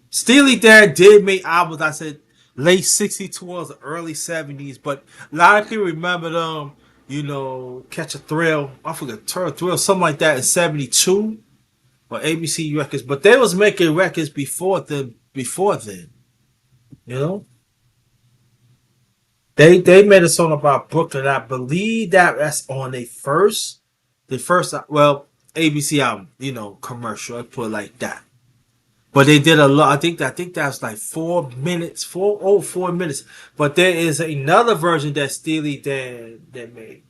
Steely Dan did make albums. I said late 62 or early 70s, but a lot of people remember them. You know, Catch a Thrill. I forget Thrill, something like that in 72 or ABC Records. But they was making records before them. Before then, you know, they made a song about Brooklyn. I believe that's on the first ABC album. You know, commercial. I put it like that. But they did a lot. I think that's like 4 minutes, 4 minutes. But there is another version that Steely Dan that made.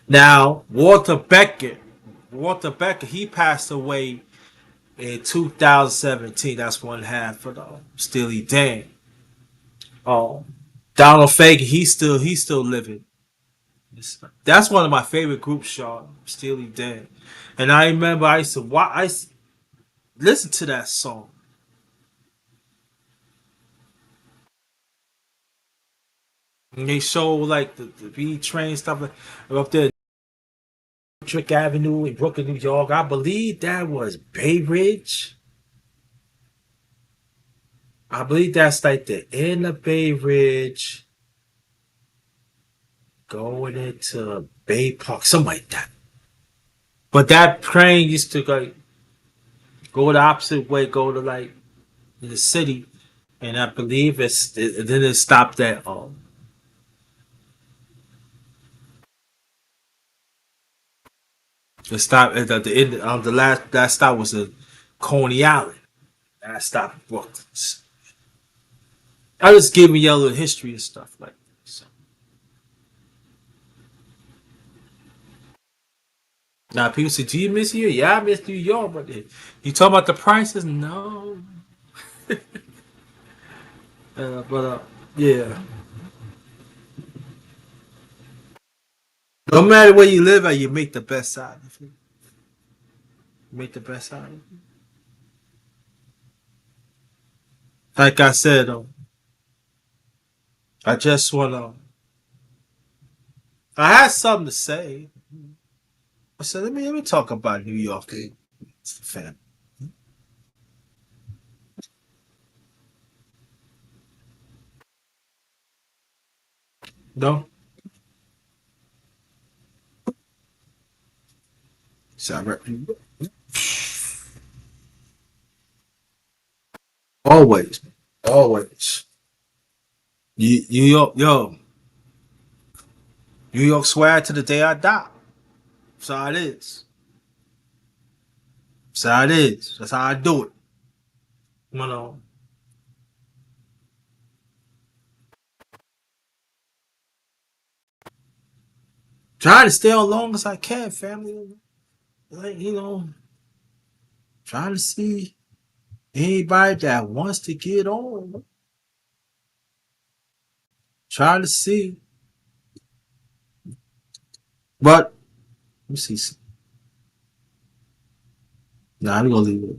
Now Walter Becker, he passed away in 2017. That's one half of the Steely Dan. Oh, Donald Fagen, he's still living. That's one of my favorite groups, Shaw, Steely Dan. And I remember I used to listen to that song. And they show like the B train stuff like up there, Trick Avenue in Brooklyn, New York. I believe that was Bay Ridge. I believe that's like the end of Bay Ridge going into Bay Park, something like that. But that train used to go the opposite way, go to like the city, and I believe then it stopped at it stopped at the end. The last stop was in Coney Island. And I stopped in Brooklyn. I just giving you a little history and stuff like that. So now people say, "Do you miss here?" Yeah, I miss New York, but you talking about the prices? No, but yeah. No matter where you live at, you make the best out of it. Make the best out of it. Like I said, I just wanna. I had something to say. I said, let me talk about New York, fam. No, so always, always. New York, yo, New York swag to the day I die. That's how it is. That's how it is. That's how I do it. You know, trying to stay on long as I can, family. Like, trying to see anybody that wants to get on. Trying to see. But let me see. Nah, we're gonna leave it.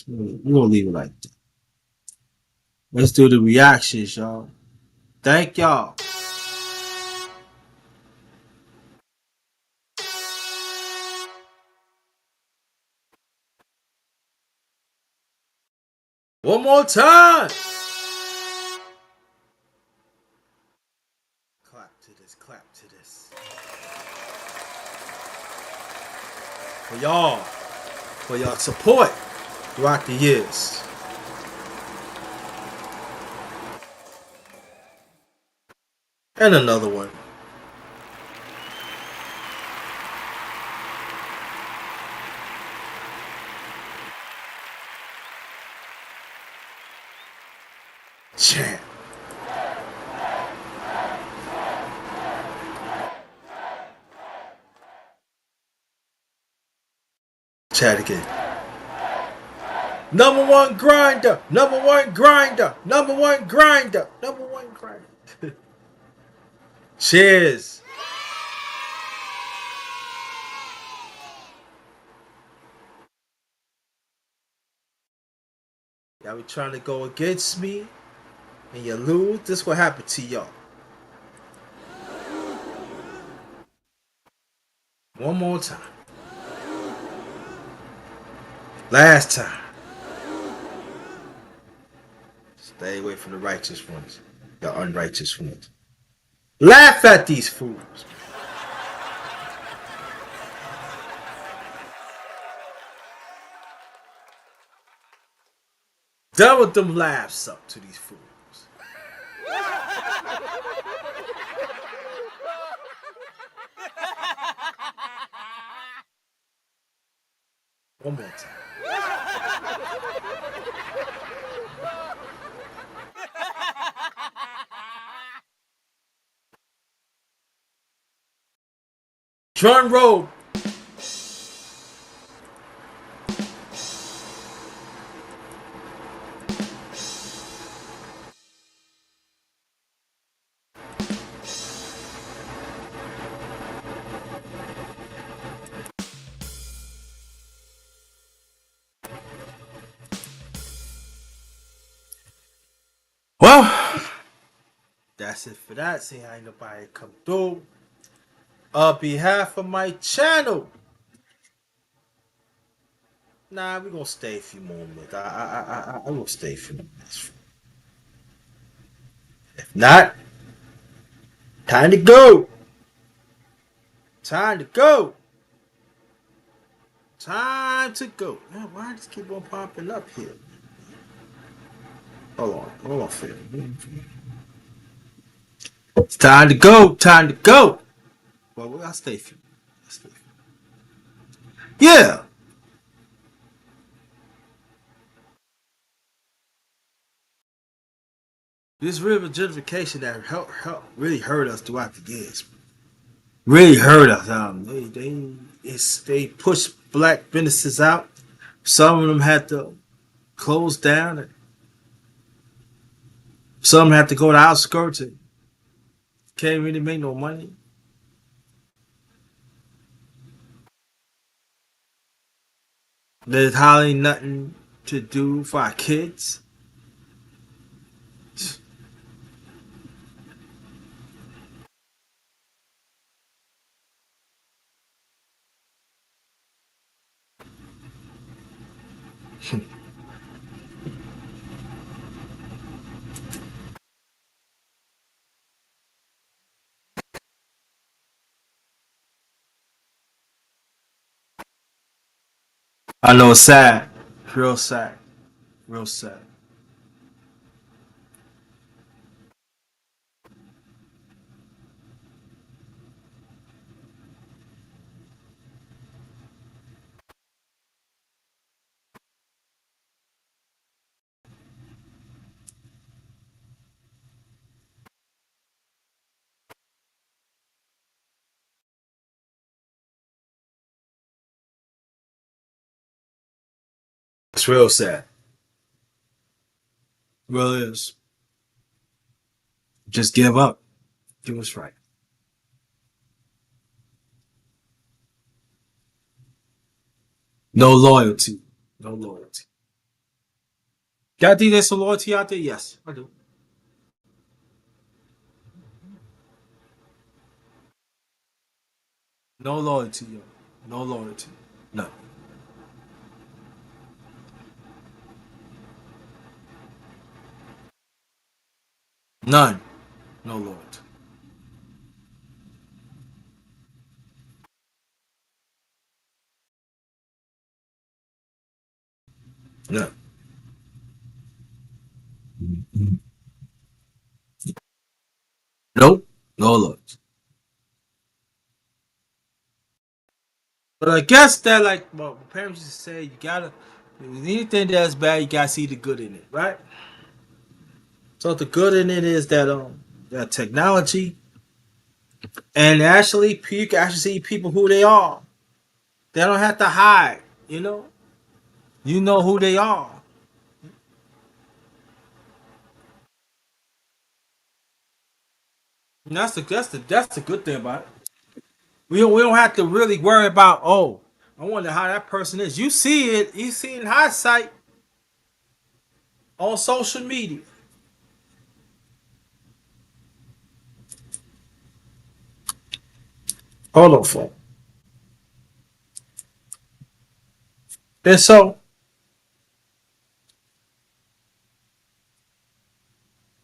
We're gonna leave it like that. Let's do the reactions, y'all. Thank y'all. One more time. Clap to this, clap to this. For y'all support throughout the years. And another one. Champ. Chat again. Number one grinder. Number one grinder. Number one grinder. Number one grinder. Cheers. Y'all be trying to go against me and you lose. This what happened to y'all. One more time. Last time. Stay away from the righteous ones. The unrighteous ones. Laugh at these fools. Double them laughs up to these fools. One more time. Drum roll. Well, that's it for that. See how ain't nobody come through. On behalf of my channel. Nah, we gonna stay a few more minutes. I will stay a few minutes. If not, time to go. Time to go. Time to go. Man, why does this keep on popping up here? Hold on, fam. It's time to go. Time to go. Well, I'll stay a few. Yeah. This river gentrification that really hurt us throughout the years. Really hurt us. They pushed black businesses out. Some of them had to close down, and some had to go to outskirts and can't really make no money. There's hardly nothing to do for our kids. I know it's sad. Real sad. Real sad. It's real sad. Really is. Just give up. Do what's right. No loyalty. No loyalty. Y'all think there's some loyalty out there? Yes, I do. No loyalty, yo. No loyalty. No. None. No loyalty. None. Nope. No loyalty. But I guess that, like, well, my parents used to say, you gotta, anything that's bad, you gotta see the good in it, right? So the good in it is that technology, and actually, you can actually see people who they are. They don't have to hide, you know? You know who they are. And that's the good thing about it. We don't have to really worry about, oh, I wonder how that person is. You see it, you see it in hindsight on social media. Hold on, folks. And so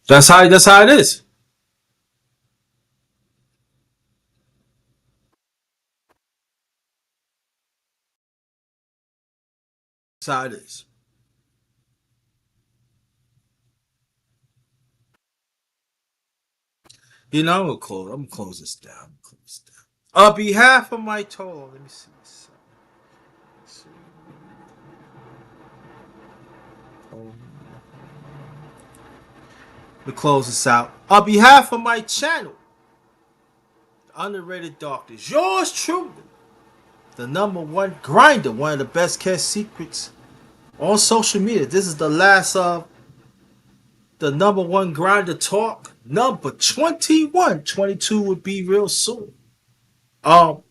that's how it is. That's how it is. You know, I'm gonna close this down. Close this down. On behalf of my total, let me see. Let me close this out. On behalf of my channel, Underrated Darkness, yours truly, the number one grinder, one of the best kept secrets on social media. This is the last of the number one grinder talk. Number 21. 22 would be real soon. Um,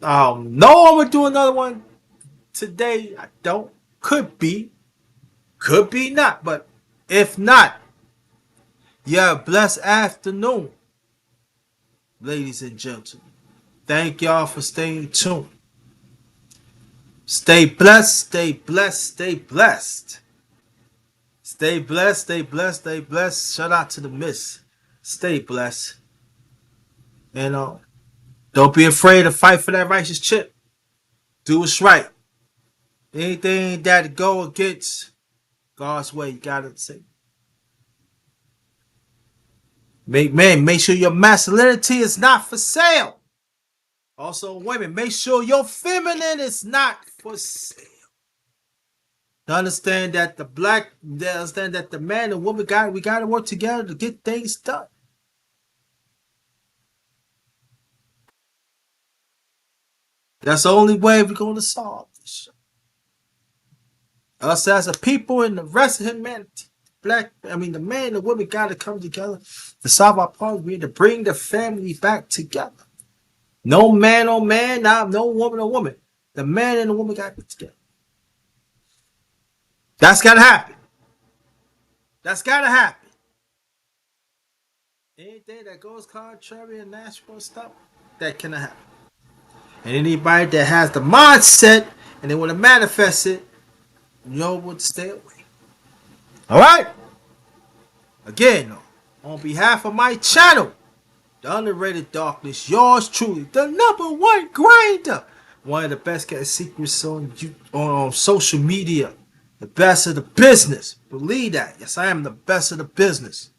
no, I'm gonna do another one today. I don't. Could be not. But if not, yeah, blessed afternoon, ladies and gentlemen. Thank y'all for staying tuned. Stay blessed, stay blessed, stay blessed. Stay blessed, stay blessed, stay blessed. Shout out to the miss. Stay blessed. And don't be afraid to fight for that righteous chip. Do what's right. Anything that go against God's way, you gotta say. Make sure your masculinity is not for sale. Also, women, make sure your feminine is not for sale. Understand that understand that the man and woman we gotta work together to get things done. That's the only way we're gonna solve this. Us as a people and the rest of humanity, the man and the woman gotta come together to solve our problems. We need to bring the family back together. No man on man, no woman on woman. The man and the woman gotta get together. That's gotta happen. That's gotta happen. Anything that goes contrary and natural stuff, that cannot happen. And anybody that has the mindset and they want to manifest it, you know what to stay away. All right. Again, on behalf of my channel, the Underrated Darkness, yours truly, the number one grinder, one of the best kept secrets on social media, the best of the business. Believe that. Yes, I am the best of the business.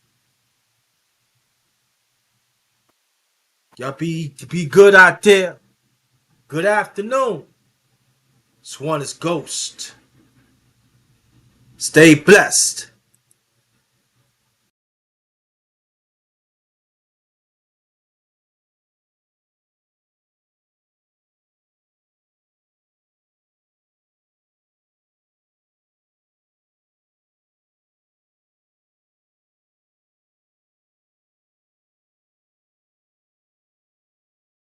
Y'all be good out there. Good afternoon. This one is Ghost. Stay blessed.